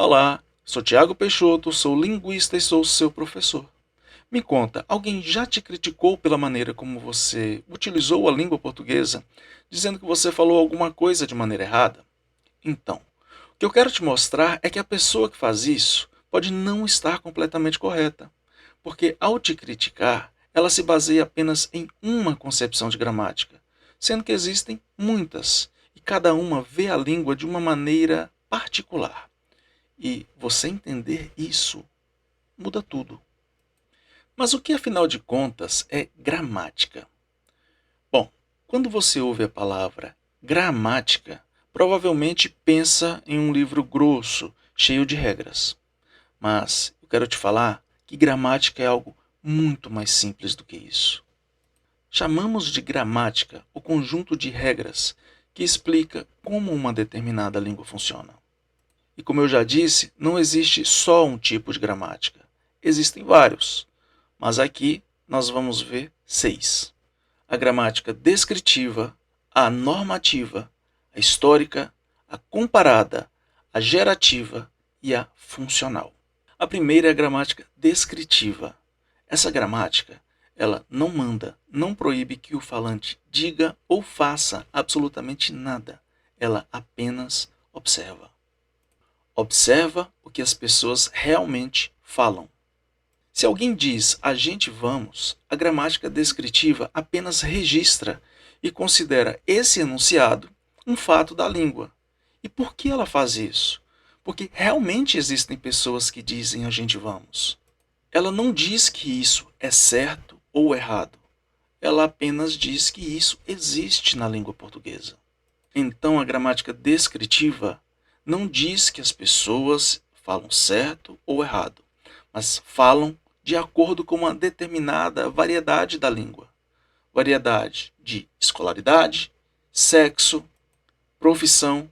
Olá, sou Tiago Peixoto, sou linguista e sou seu professor. Me conta, alguém já te criticou pela maneira como você utilizou a língua portuguesa, dizendo que você falou alguma coisa de maneira errada? Então, o que eu quero te mostrar é que a pessoa que faz isso pode não estar completamente correta, porque ao te criticar, ela se baseia apenas em uma concepção de gramática, sendo que existem muitas, e cada uma vê a língua de uma maneira particular. E você entender isso muda tudo. Mas o que, afinal de contas, é gramática? Bom, quando você ouve a palavra gramática, provavelmente pensa em um livro grosso, cheio de regras. Mas eu quero te falar que gramática é algo muito mais simples do que isso. Chamamos de gramática o conjunto de regras que explica como uma determinada língua funciona. E como eu já disse, não existe só um tipo de gramática. Existem vários, mas aqui nós vamos ver 6. A gramática descritiva, a normativa, a histórica, a comparada, a gerativa e a funcional. A primeira é a gramática descritiva. Essa gramática, ela não manda, não proíbe que o falante diga ou faça absolutamente nada. Ela apenas observa. Observa o que as pessoas realmente falam. Se alguém diz a gente vamos, a gramática descritiva apenas registra e considera esse enunciado um fato da língua. E por que ela faz isso? Porque realmente existem pessoas que dizem a gente vamos. Ela não diz que isso é certo ou errado. Ela apenas diz que isso existe na língua portuguesa. Então a gramática descritiva não diz que as pessoas falam certo ou errado, mas falam de acordo com uma determinada variedade da língua. Variedade de escolaridade, sexo, profissão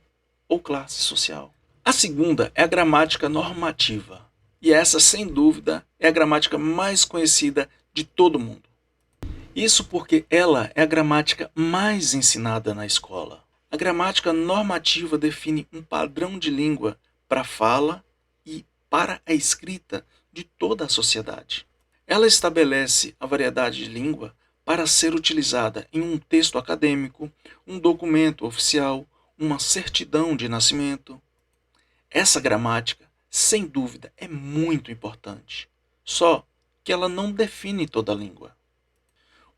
ou classe social. A segunda é a gramática normativa. E essa, sem dúvida, é a gramática mais conhecida de todo mundo. Isso porque ela é a gramática mais ensinada na escola. A gramática normativa define um padrão de língua para a fala e para a escrita de toda a sociedade. Ela estabelece a variedade de língua para ser utilizada em um texto acadêmico, um documento oficial, uma certidão de nascimento. Essa gramática, sem dúvida, é muito importante. Só que ela não define toda a língua.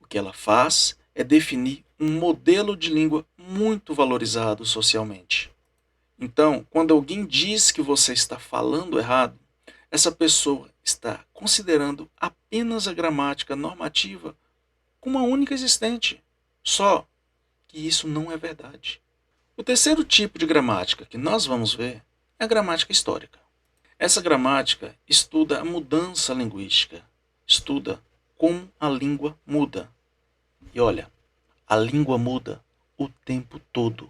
O que ela faz é definir um modelo de língua muito valorizado socialmente. Então, quando alguém diz que você está falando errado, essa pessoa está considerando apenas a gramática normativa como a única existente. Só que isso não é verdade. O terceiro tipo de gramática que nós vamos ver é a gramática histórica. Essa gramática estuda a mudança linguística, estuda como a língua muda. E olha, a língua muda o tempo todo.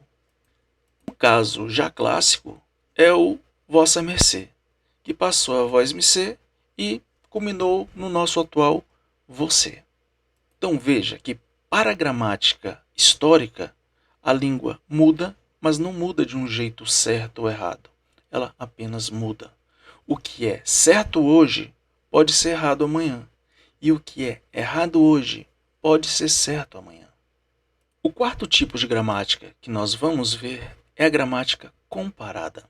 O caso já clássico é o vossa mercê, que passou a vós mercê e culminou no nosso atual você. Então veja que para a gramática histórica, a língua muda, mas não muda de um jeito certo ou errado. Ela apenas muda. O que é certo hoje pode ser errado amanhã. E o que é errado hoje pode ser certo amanhã. O quarto tipo de gramática que nós vamos ver é a gramática comparada.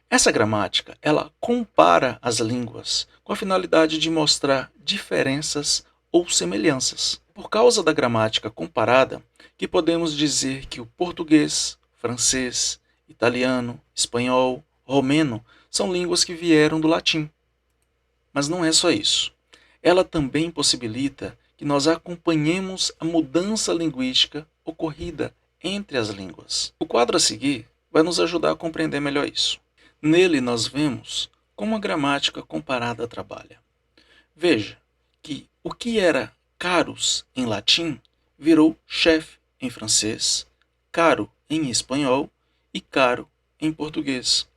Essa gramática, ela compara as línguas com a finalidade de mostrar diferenças ou semelhanças. Por causa da gramática comparada, que podemos dizer que o português, francês, italiano, espanhol, romeno são línguas que vieram do latim. Mas não é só isso. Ela também possibilita que nós acompanhemos a mudança linguística ocorrida entre as línguas. O quadro a seguir vai nos ajudar a compreender melhor isso. Nele nós vemos como a gramática comparada trabalha. Veja que o que era carus em latim virou chef em francês, caro em espanhol e caro em português.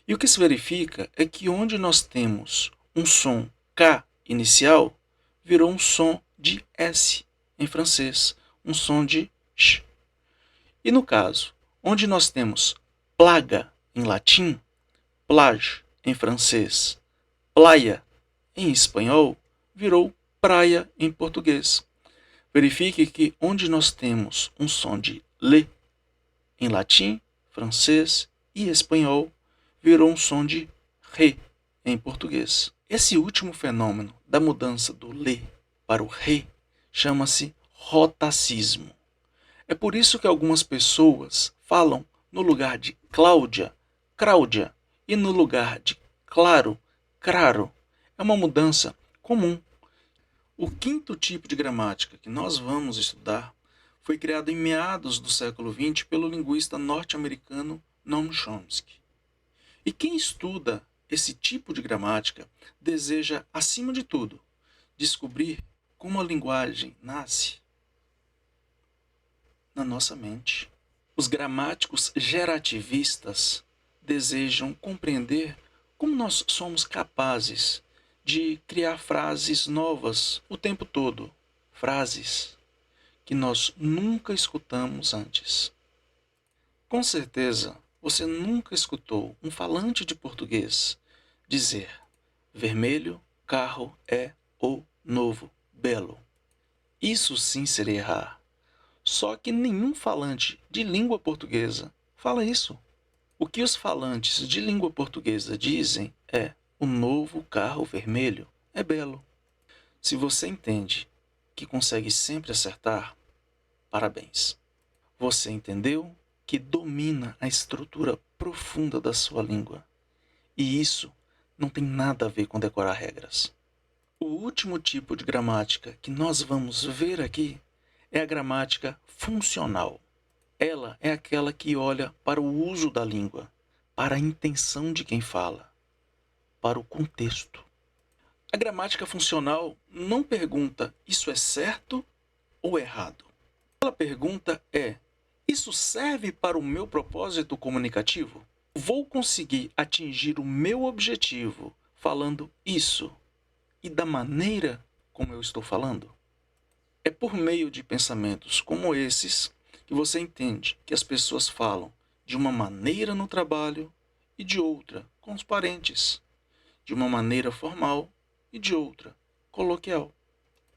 E o que se verifica é que onde nós temos um som K inicial, virou um som de S em francês, um som de sh. E no caso, onde nós temos plaga em latim, plage em francês, playa em espanhol, virou praia em português. Verifique que onde nós temos um som de le em latim, francês e espanhol, virou um som de re em português. Esse último fenômeno da mudança do le para o re chama-se rotacismo. É por isso que algumas pessoas falam no lugar de Cláudia, Cráudia, e no lugar de claro, craro. É uma mudança comum. O quinto tipo de gramática que nós vamos estudar foi criado em meados do século XX pelo linguista norte-americano Noam Chomsky. E quem estuda esse tipo de gramática deseja, acima de tudo, descobrir como a linguagem nasce na nossa mente. Os gramáticos gerativistas desejam compreender como nós somos capazes de criar frases novas o tempo todo, frases que nós nunca escutamos antes. Com certeza, você nunca escutou um falante de português dizer: vermelho carro é o novo belo. Isso sim seria errar. Só que nenhum falante de língua portuguesa fala isso. O que os falantes de língua portuguesa dizem é: o novo carro vermelho é belo. Se você entende que consegue sempre acertar, parabéns. Você entendeu que domina a estrutura profunda da sua língua. E isso não tem nada a ver com decorar regras. O último tipo de gramática que nós vamos ver aqui é a gramática funcional. Ela é aquela que olha para o uso da língua, para a intenção de quem fala, para o contexto. A gramática funcional não pergunta: isso é certo ou errado? Ela pergunta isso serve para o meu propósito comunicativo? Vou conseguir atingir o meu objetivo falando isso e da maneira como eu estou falando? É por meio de pensamentos como esses que você entende que as pessoas falam de uma maneira no trabalho e de outra com os parentes, de uma maneira formal e de outra coloquial.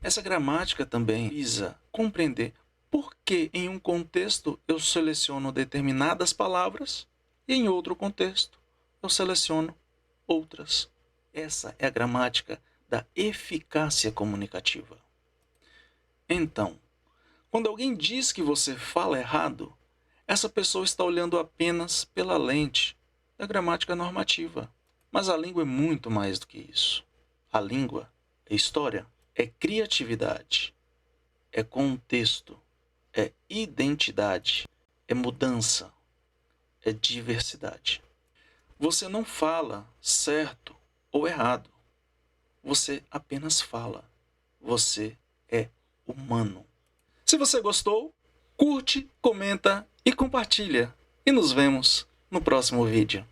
Essa gramática também visa compreender por que em um contexto eu seleciono determinadas palavras e em outro contexto eu seleciono outras. Essa é a gramática da eficácia comunicativa. Então, quando alguém diz que você fala errado, essa pessoa está olhando apenas pela lente da gramática normativa. Mas a língua é muito mais do que isso. A língua é história, é criatividade, é contexto, é identidade, é mudança, é diversidade. Você não fala certo ou errado. Você apenas fala. Você é humano. Se você gostou, curte, comenta e compartilha. E nos vemos no próximo vídeo.